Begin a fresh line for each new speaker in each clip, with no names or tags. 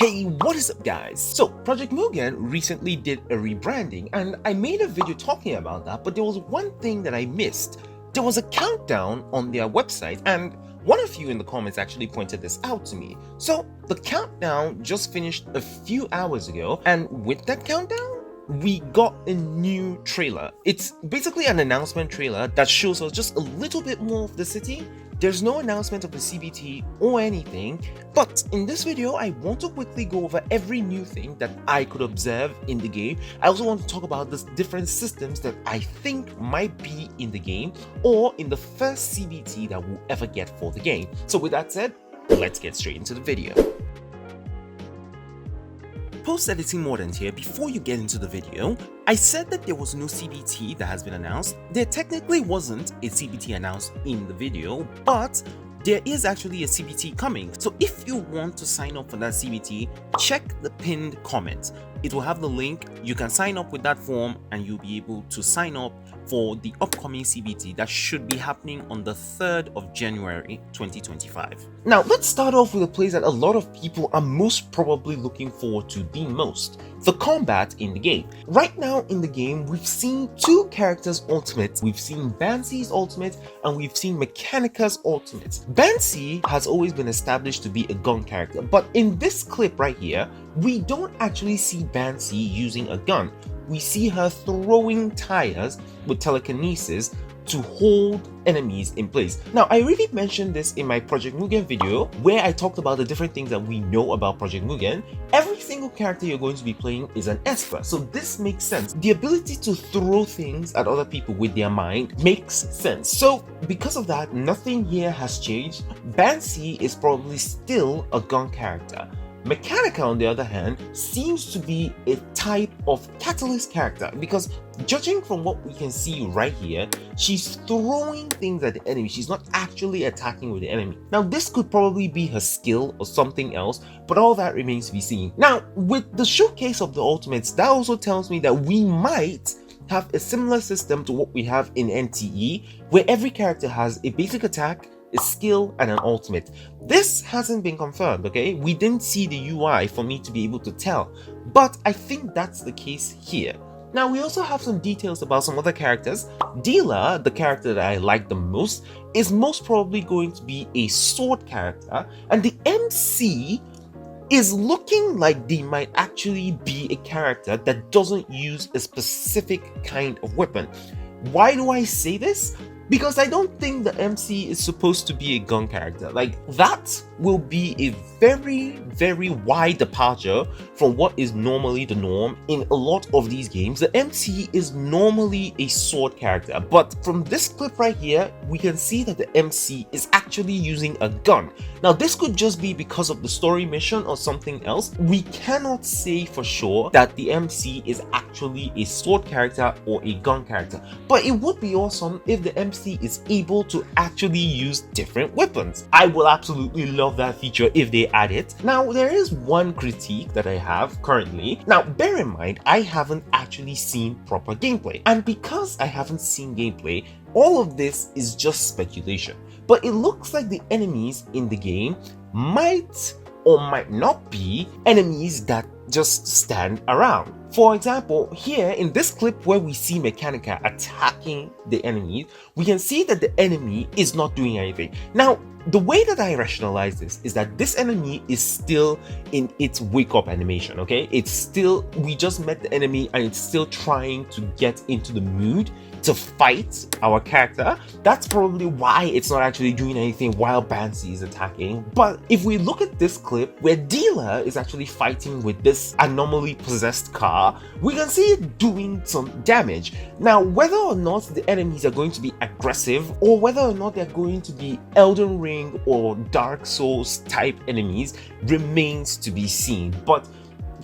Hey, what is up guys? So, Project Mugen recently did a rebranding and I made a video talking about that, but there was one thing that I missed. There was a countdown on their website and one of you in the comments actually pointed this out to me. So, the countdown just finished a few hours ago and with that countdown, we got a new trailer. It's basically an announcement trailer that shows us just a little bit more of the city. There's no announcement of the CBT or anything, but in this video I want to quickly go over every new thing that I could observe in the game. I also want to talk about the different systems that I think might be in the game or in the first CBT that we'll ever get for the game. So with that said, let's get straight into the video. Post-editing Mordant here. Before you get into the video, I said that there was no CBT that has been announced. There technically wasn't a CBT announced in the video, but there is actually a CBT coming. So if you want to sign up for that CBT, check the pinned comment. It will have the link. You can sign up with that form and you'll be able to sign up for the upcoming CBT that should be happening on the 3rd of January 2025. Now let's start off with a place that a lot of people are most probably looking forward to the most: the combat in the game. Right now in the game, we've seen two characters' ultimates. We've seen Banshee ultimate and we've seen Mechanica's ultimate. Banshee has always been established to be a gun character, but in this clip right here, we don't actually see Banshee using a gun. We see her throwing tires with telekinesis to hold enemies in place. Now, I already mentioned this in my Project Mugen video where I talked about the different things that we know about Project Mugen. Every single character you're going to be playing is an esper, so this makes sense. The ability to throw things at other people with their mind makes sense. So because of that, nothing here has changed. Banshee is probably still a gun character. Mechanica, on the other hand, seems to be a type of catalyst character because judging from what we can see right here, she's throwing things at the enemy. She's not actually attacking with the enemy. Now, this could probably be her skill or something else, but all that remains to be seen. Now, with the showcase of the ultimates, that also tells me that we might have a similar system to what we have in NTE, where every character has a basic attack, a skill, and an ultimate. This hasn't been confirmed, okay? We didn't see the UI for me to be able to tell, but I think that's the case here. Now, we also have some details about some other characters. Dealer, the character that I like the most, is most probably going to be a sword character, and the MC is looking like they might actually be a character that doesn't use a specific kind of weapon. Why do I say this? Because I don't think the MC is supposed to be a gun character. Like, that will be a very wide departure from what is normally the norm in a lot of these games. The MC is normally a sword character, but from this clip right here, we can see that the MC is actually using a gun. Now, this could just be because of the story mission or something else. We cannot say for sure that the MC is actually a sword character or a gun character, but it would be awesome if the MC is able to actually use different weapons. I will absolutely love that feature if they add it. Now, there is one critique that I have currently. Now, bear in mind, I haven't actually seen proper gameplay, and because I haven't seen gameplay, all of this is just speculation. But it looks like the enemies in the game might or might not be enemies that just stand around. For example, here in this clip where we see Mechanica attacking the enemies, we can see that the enemy is not doing anything. Now, the way that I rationalize this is that this enemy is still in its wake up animation, okay? It's still, we just met the enemy and it's still trying to get into the mood to fight our character. That's probably why it's not actually doing anything while Banshee is attacking. But if we look at this clip where Dealer is actually fighting with this anomaly possessed car, we can see it doing some damage. Now, whether or not the enemies are going to be aggressive or whether or not they're going to be Elden Ring or Dark Souls type enemies remains to be seen. But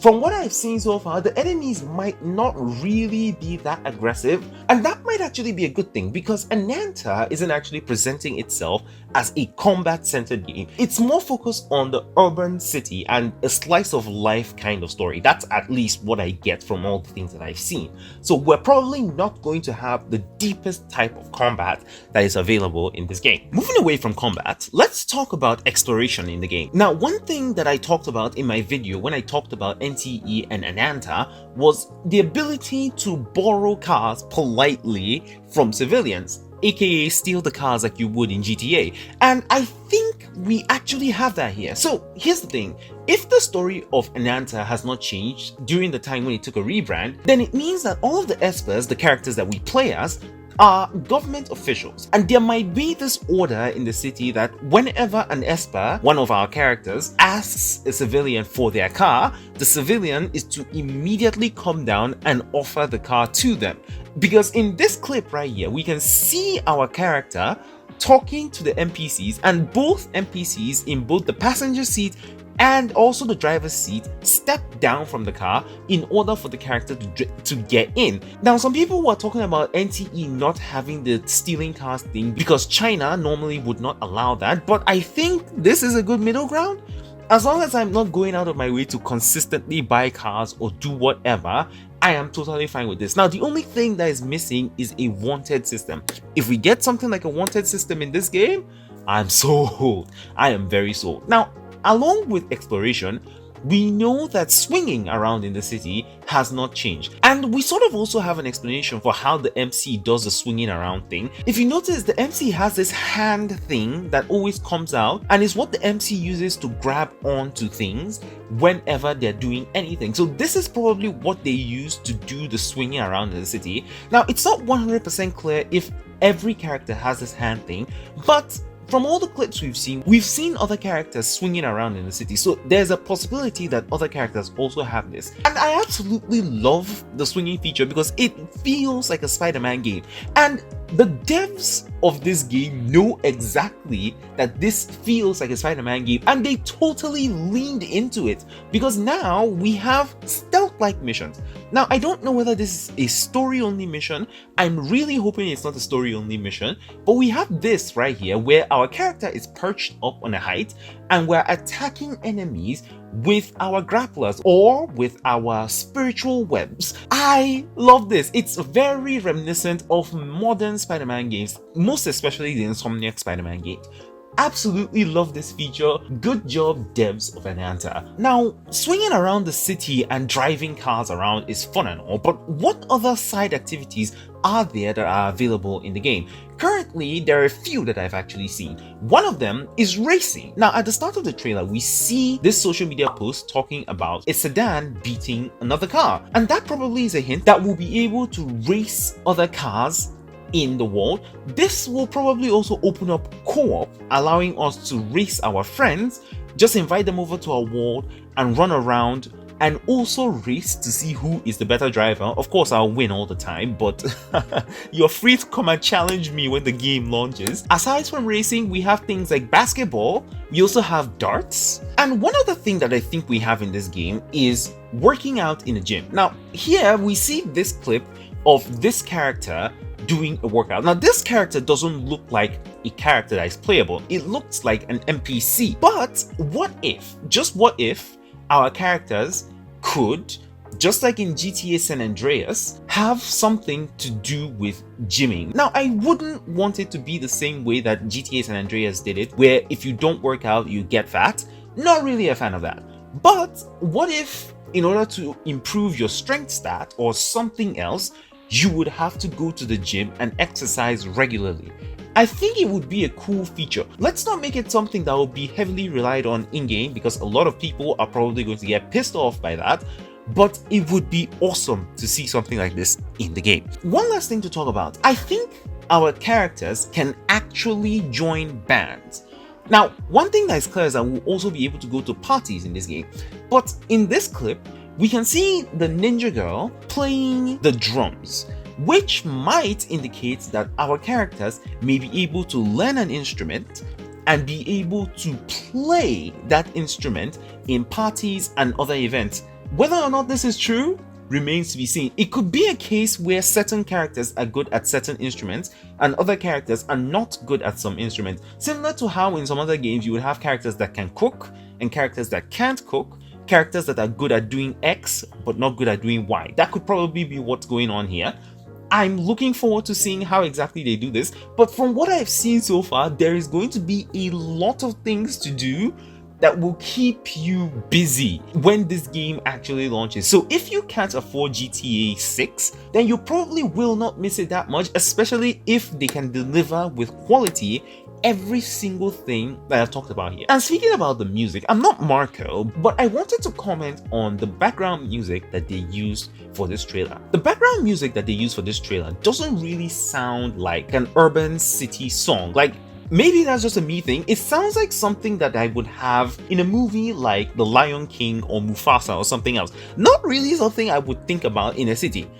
from what I've seen so far, the enemies might not really be that aggressive, and that might actually be a good thing because Ananta isn't actually presenting itself as a combat-centered game. It's more focused on the urban city and a slice of life kind of story. That's at least what I get from all the things that I've seen. So we're probably not going to have the deepest type of combat that is available in this game. Moving away from combat, let's talk about exploration in the game. Now, one thing that I talked about in my video when I talked about NTE and Ananta was the ability to borrow cars politely from civilians, aka steal the cars like you would in GTA. And I think we actually have that here. So here's the thing, if the story of Ananta has not changed during the time when it took a rebrand, then it means that all of the espers, the characters that we play as, are government officials, and there might be this order in the city that whenever an esper, one of our characters, asks a civilian for their car, the civilian is to immediately come down and offer the car to them. Because in this clip right here, we can see our character talking to the NPCs, and both NPCs in both the passenger seat and also the driver's seat step down from the car in order for the character to get in. Now, some people were talking about NTE not having the stealing cars thing because China normally would not allow that, but I think this is a good middle ground. As long as I'm not going out of my way to consistently buy cars or do whatever, I am totally fine with this. Now, the only thing that is missing is a wanted system. If we get something like a wanted system in this game, I'm sold. I am very sold. Now, along with exploration, we know that swinging around in the city has not changed. And we sort of also have an explanation for how the MC does the swinging around thing. If you notice, the MC has this hand thing that always comes out and is what the MC uses to grab onto things whenever they're doing anything. So this is probably what they use to do the swinging around in the city. Now, it's not 100% clear if every character has this hand thing, but from all the clips we've seen other characters swinging around in the city, so there's a possibility that other characters also have this. And I absolutely love the swinging feature because it feels like a Spider-Man game. And the devs of this game know exactly that this feels like a Spider-Man game, and they totally leaned into it because now we have stealth-like missions. Now, I don't know whether this is a story-only mission. I'm really hoping it's not a story-only mission, but we have this right here where our character is perched up on a height and we're attacking enemies with our grapplers or with our spiritual webs. I love this. It's very reminiscent of modern Spider-Man games, most especially the Insomniac Spider-Man games. Absolutely love this feature. Good job, devs of Ananta. Now, swinging around the city and driving cars around is fun and all, but what other side activities are there that are available in the game? Currently, there are a few that I've actually seen. One of them is racing. Now, at the start of the trailer, we see this social media post talking about a sedan beating another car, and that probably is a hint that we'll be able to race other cars in the world. This will probably also open up co-op, allowing us to race our friends, just invite them over to our world and run around and also race to see who is the better driver. Of course, I'll win all the time, but you're free to come and challenge me when the game launches. Aside from racing, we have things like basketball, we also have darts, and one other thing that I think we have in this game is working out in a gym. Now, here we see this clip of this character doing a workout. Now, this character doesn't look like a character that is playable. It looks like an NPC. But what if, just what if, our characters could, just like in GTA San Andreas, have something to do with gymming? Now, I wouldn't want it to be the same way that GTA San Andreas did it, where if you don't work out, you get fat. Not really a fan of that. But what if, in order to improve your strength stat or something else, you would have to go to the gym and exercise regularly? I think it would be a cool feature. Let's not make it something that will be heavily relied on in-game because a lot of people are probably going to get pissed off by that, but it would be awesome to see something like this in the game. One last thing to talk about. I think our characters can actually join bands. Now, one thing that is clear is that we'll also be able to go to parties in this game, but in this clip, we can see the ninja girl playing the drums, which might indicate that our characters may be able to learn an instrument and be able to play that instrument in parties and other events. Whether or not this is true, remains to be seen. It could be a case where certain characters are good at certain instruments and other characters are not good at some instruments. Similar to how in some other games you would have characters that can cook and characters that can't cook, characters that are good at doing X but not good at doing Y. That could probably be what's going on here. I'm looking forward to seeing how exactly they do this, but from what I've seen so far, there is going to be a lot of things to do that will keep you busy when this game actually launches. So if you can't afford GTA 6, then you probably will not miss it that much, especially if they can deliver with quality every single thing that I've talked about here. And speaking about the music, I'm not Marco, but I wanted to comment on the background music that they used for this trailer. The background music that they used for this trailer doesn't really sound like an urban city song. Like, maybe that's just a me thing. It sounds like something that I would have in a movie like The Lion King or Mufasa or something else. Not really something I would think about in a city.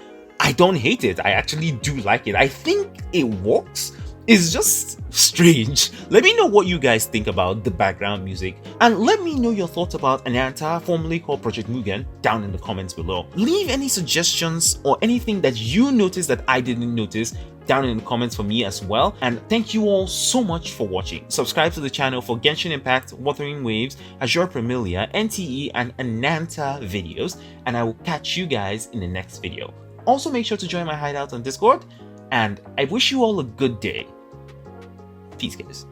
I don't hate it. I actually do like it. I think it works. It's just strange. Let me know what you guys think about the background music, and let me know your thoughts about Ananta, formerly called Project Mugen, down in the comments below. Leave any suggestions or anything that you noticed that I didn't notice down in the comments for me as well. And thank you all so much for watching. Subscribe to the channel for Genshin Impact, Wuthering Waves, Azure Premilia, NTE, and Ananta videos, and I will catch you guys in the next video. Also, make sure to join my hideout on Discord, and I wish you all a good day. Peace, guys.